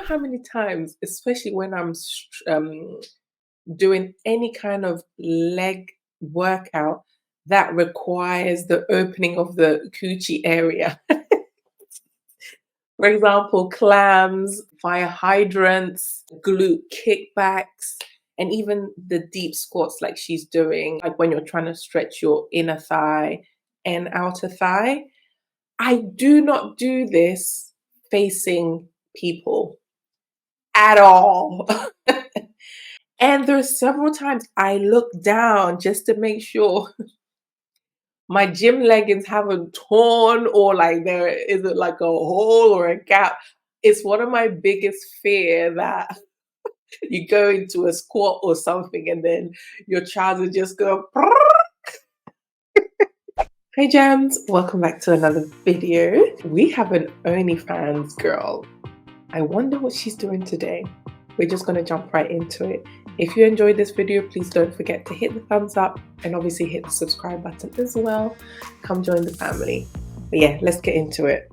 how many times, especially when I'm doing any kind of leg workout that requires the opening of the coochie area. For example, clams, fire hydrants, glute kickbacks, and even the deep squats like she's doing, like when you're trying to stretch your inner thigh and outer thigh. I do not do this facing people at all. And there's several times I look down just to make sure my gym leggings haven't torn or like there isn't like a hole or a gap. It's one of my biggest fear that you go into a squat or something and then your trousers just go. Hey Jams, welcome back to another video. We have an OnlyFans girl. I wonder what she's doing today. We're just going to jump right into it. If you enjoyed this video, please don't forget to hit the thumbs up and obviously hit the subscribe button as well. Come join the family. But yeah, let's get into it.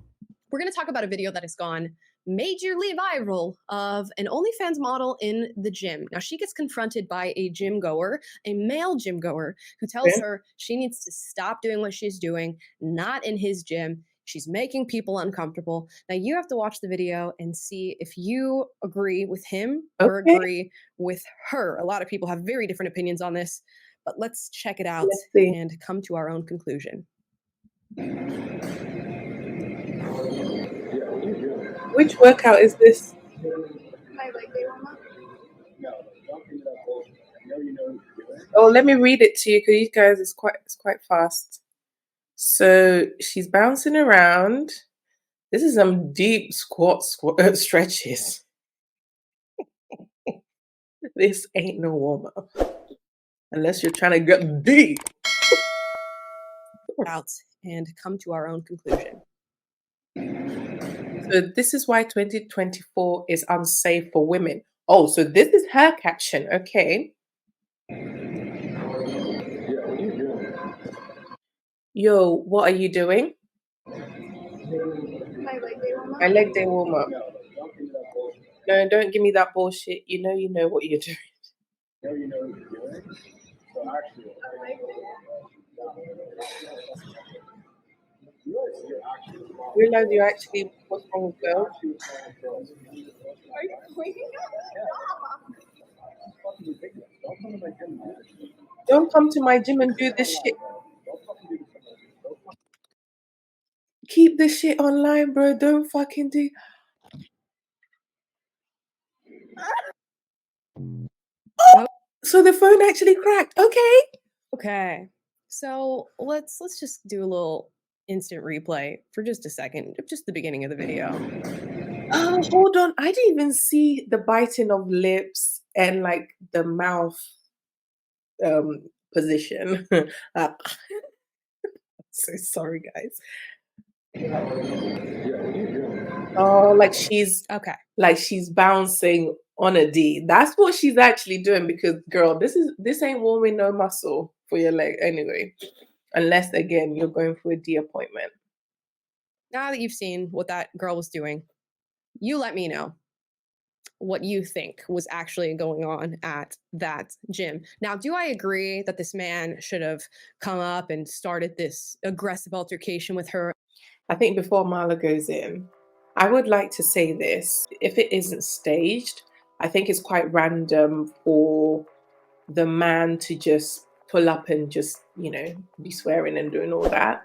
We're going to talk about a video that has gone majorly viral of an OnlyFans model in the gym. Now, she gets confronted by a gym goer, a male gym goer, who tells her she needs to stop doing what she's doing, not in his gym. She's making people uncomfortable. Now, you have to watch the video and see if you agree with him or agree with her. A lot of people have very different opinions on this, but let's check it out and come to our own conclusion. Which workout is this? My leg day warm-up? Oh, let me read it to you because you guys, it's quite fast. So she's bouncing around. This is some deep squat stretches. This ain't no warm-up unless you're trying to get deep. Out and come to our own conclusion. So this is why 2024 is unsafe for women. Oh, so this is her caption. Okay. Yo, what are you doing? My leg day warm-up? My leg day warm-up. No, don't give me that bullshit. You know what you're doing. Realize you're actually what's wrong with girls? Are you waking up? Don't come to my gym and do this shit. Keep this shit online, bro. Don't fucking do. Oh, so the phone actually cracked. Okay. So let's just do a little instant replay for just a second, just the beginning of the video. Oh, hold on. I didn't even see the biting of lips and like the mouth position. So sorry, guys. Oh, like she's bouncing on a D. That's what she's actually doing because, girl, this ain't warming no muscle for your leg anyway. Unless again you're going for a D appointment. Now that you've seen what that girl was doing, you let me know what you think was actually going on at that gym. Now, do I agree that this man should have come up and started this aggressive altercation with her? I think before Marla goes in, I would like to say this. If it isn't staged, I think it's quite random for the man to just pull up and just, be swearing and doing all that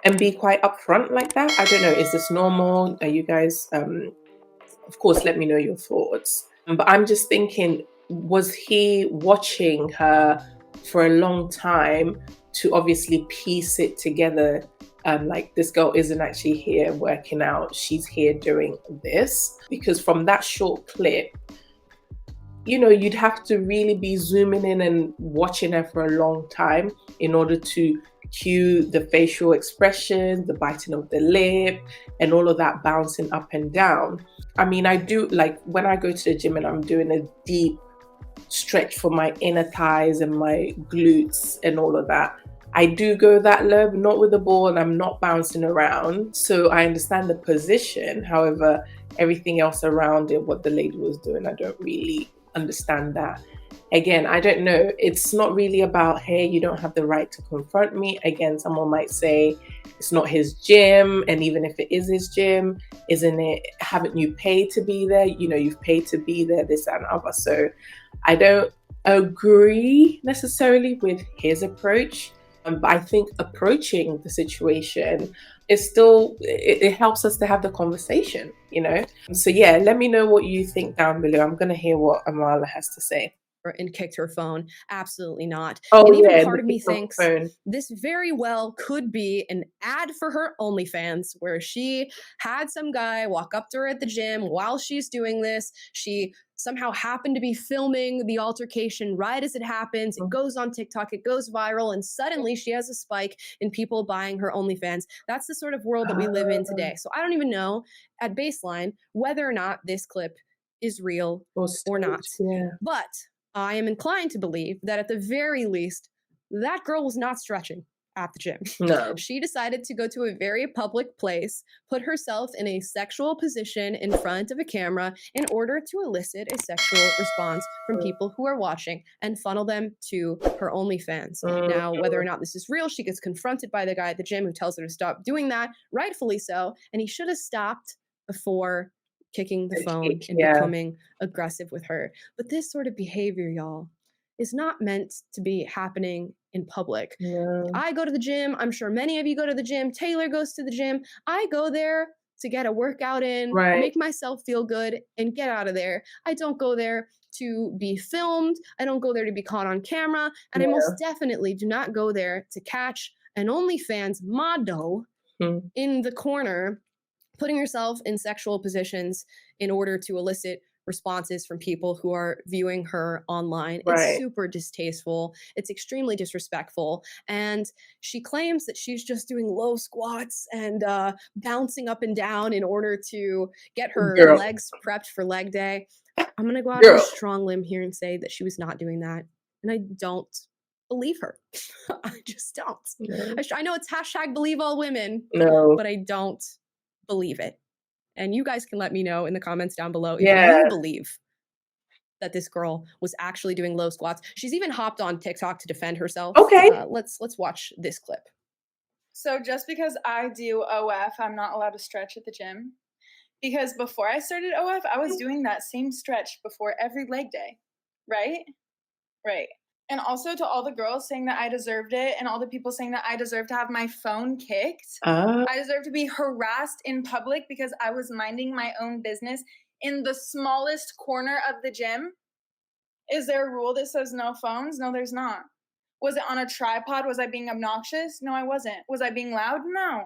and be quite upfront like that. I don't know. Is this normal? Are you guys, of course, let me know your thoughts. But I'm just thinking, was he watching her for a long time to obviously piece it together? Like this girl isn't actually here working out. She's here doing this. Because from that short clip, you'd have to really be zooming in and watching her for a long time in order to cue the facial expression, the biting of the lip, and all of that bouncing up and down. I mean, I do, like when I go to the gym and I'm doing a deep stretch for my inner thighs and my glutes and all of that, I do go that low, but not with the ball, and I'm not bouncing around. So I understand the position. However, everything else around it, what the lady was doing, I don't really understand that. Again, I don't know. It's not really about, hey, you don't have the right to confront me. Again, someone might say it's not his gym. And even if it is his gym, isn't it? Haven't you paid to be there? You know, you've paid to be there, this and other. So I don't agree necessarily with his approach. But I think approaching the situation is still, it helps us to have the conversation, you know? So yeah, let me know what you think down below. I'm going to hear what Amala has to say. And kicked her phone. Absolutely not. Oh, and even yeah, part the of me kick her thinks phone. this very well could be an ad for her OnlyFans, where she had some guy walk up to her at the gym while she's doing this. She somehow happened to be filming the altercation right as it happens. It goes on TikTok, it goes viral, and suddenly she has a spike in people buying her OnlyFans. That's the sort of world that we live in today. So I don't even know at baseline whether or not this clip is real or not. Yeah. But I am inclined to believe that at the very least, that girl was not stretching at the gym. No. She decided to go to a very public place, put herself in a sexual position in front of a camera in order to elicit a sexual response from people who are watching and funnel them to her OnlyFans. Now, whether or not this is real, she gets confronted by the guy at the gym who tells her to stop doing that, rightfully so, and he should have stopped before kicking the phone and becoming aggressive with her. But this sort of behavior, y'all, is not meant to be happening in public. I go to the gym. I'm sure many of you go to the gym. Taylor goes to the gym. I go there to get a workout in, make myself feel good, and get out of there. I don't go there to be filmed. I don't go there to be caught on camera. And I most definitely do not go there to catch an OnlyFans model in the corner putting herself in sexual positions in order to elicit responses from people who are viewing her online. It's super distasteful. It's extremely disrespectful. And she claims that she's just doing low squats and bouncing up and down in order to get her legs prepped for leg day. I'm going to go out on a strong limb here and say that she was not doing that. And I don't believe her. I just don't. I know it's hashtag believe all women, but I don't believe it. And you guys can let me know in the comments down below if you believe that this girl was actually doing low squats. She's even hopped on TikTok to defend herself. Let's watch this clip. So just because I do OF, I'm not allowed to stretch at the gym. Because before I started OF, I was doing that same stretch before every leg day. Right? And also to all the girls saying that I deserved it and all the people saying that I deserve to have my phone kicked. I deserve to be harassed in public because I was minding my own business in the smallest corner of the gym. Is there a rule that says no phones? No, there's not. Was it on a tripod? Was I being obnoxious? No, I wasn't. Was I being loud? No.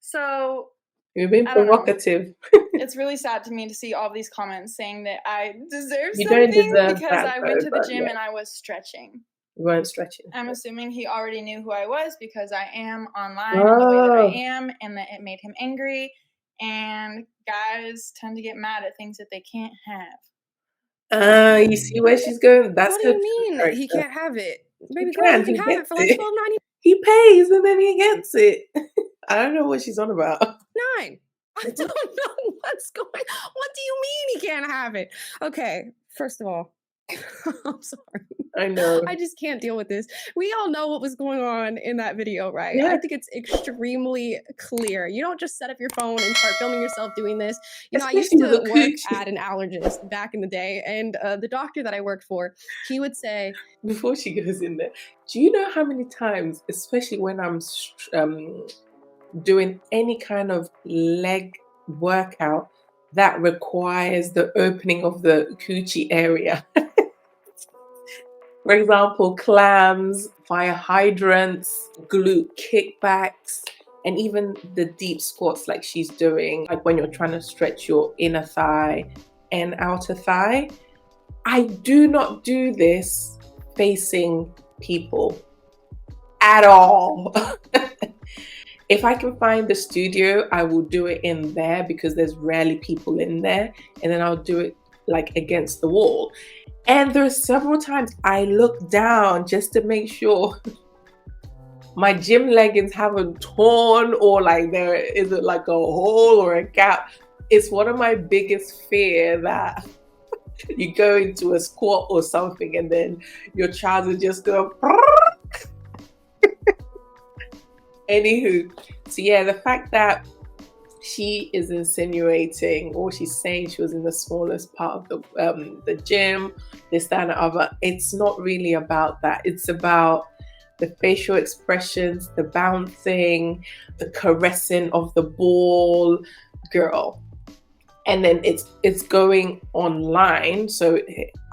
So you're being provocative. It's really sad to me to see all these comments saying that I deserve something because I went to the gym and I was stretching. You weren't stretching. I'm assuming he already knew who I was because I am online in the way that I am, and that it made him angry. And guys tend to get mad at things that they can't have. You see where she's going? That's what do you mean he can't have it? Baby girl, you can have it for like $12.99. He pays and then he gets it. I don't know what she's on about. I don't know what's going on. What do you mean he can't have it? Okay, first of all, I'm sorry. I know. I just can't deal with this. We all know what was going on in that video, right? I think it's extremely clear. You don't just set up your phone and start filming yourself doing this. You know, I used to work at an allergist back in the day, and the doctor that I worked for, he would say... Before she goes in there, do you know how many times, especially when I'm doing any kind of leg workout that requires the opening of the coochie area? For example, clams, fire hydrants, glute kickbacks, and even the deep squats like she's doing, like when you're trying to stretch your inner thigh and outer thigh. I do not do this facing people at all. If I can find the studio, I will do it in there because there's rarely people in there, and then I'll do it like against the wall. And there are several times I look down just to make sure my gym leggings haven't torn or like there isn't like a hole or a gap. It's one of my biggest fear that you go into a squat or something and then your trousers just go. Anywho, so yeah, the fact that she is insinuating or she's saying she was in the smallest part of the gym, this, that, and the other. It's not really about that. It's about the facial expressions, the bouncing, the caressing of the ball, girl. And then it's going online. So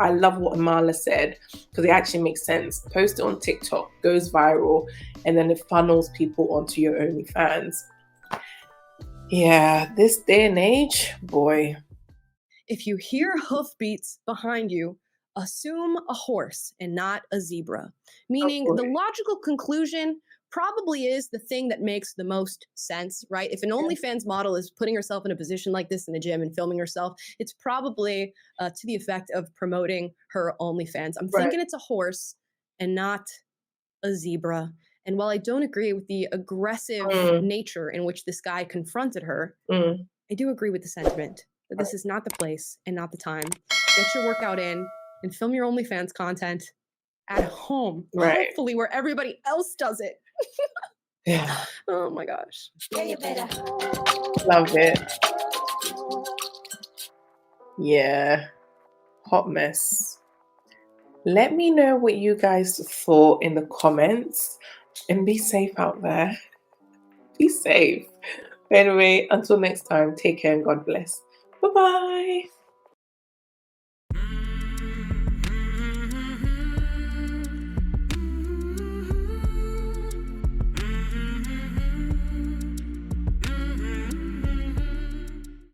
I love what Amala said because it actually makes sense. Post it on TikTok, goes viral, and then it funnels people onto your OnlyFans. Yeah, this day and age, boy. If you hear hoofbeats behind you, assume a horse and not a zebra. Meaning the logical conclusion probably is the thing that makes the most sense, right? If an OnlyFans model is putting herself in a position like this in the gym and filming herself, it's probably to the effect of promoting her OnlyFans. I'm thinking it's a horse and not a zebra. And while I don't agree with the aggressive nature in which this guy confronted her, I do agree with the sentiment that this is not the place and not the time. Get your workout in and film your OnlyFans content at home, hopefully where everybody else does it. Yeah. Oh my gosh. Love it. Yeah. Hot mess. Let me know what you guys thought in the comments and be safe out there. Be safe. Anyway, until next time, take care and God bless. Bye-bye.